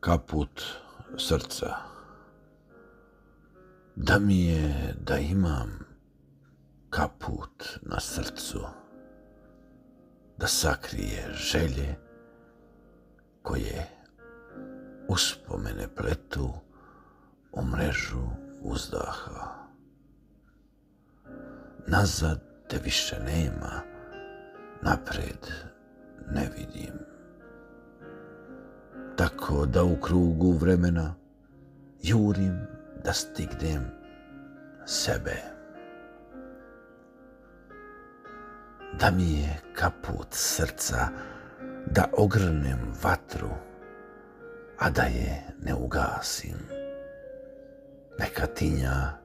kaput srca. Da mi je da imam kaput na srcu, da sakrije želje koje uspomene pletu u mrežu uzdaha. Nazad te više nema, napred ne vidim. Tako da u krugu vremena jurim da stignem sebe. Da mi je kaput srca, da ogrnem vatru, a da je ne ugasim. Neka tinja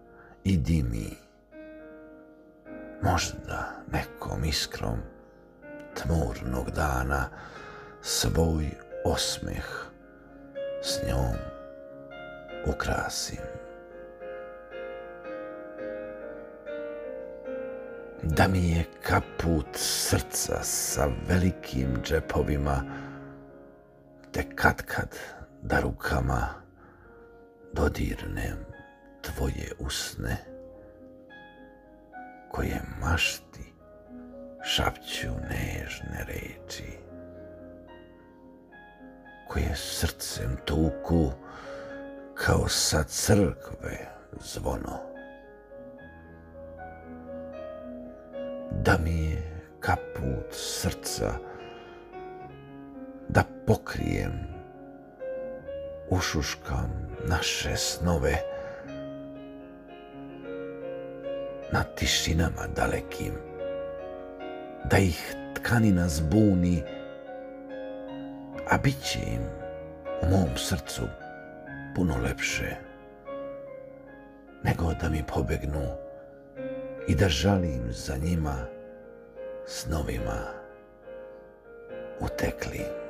i dimi, možda nekom iskrom tmurnog dana svoj osmeh s njom ukrasim. Da mi je kaput srca sa velikim džepovima, te katkad da rukama dodirnem tvoje usne, koje mašti šapću nežne reči, koje srcem tuku kao sa crkve zvono. Da mi je kaput srca, da pokrijem, ušuškam naše snove na tišinama dalekim, da ih tkanina zbuni, a bit će im u mom srcu puno lepše nego da mi pobegnu i da žalim za njima snovima uteklim.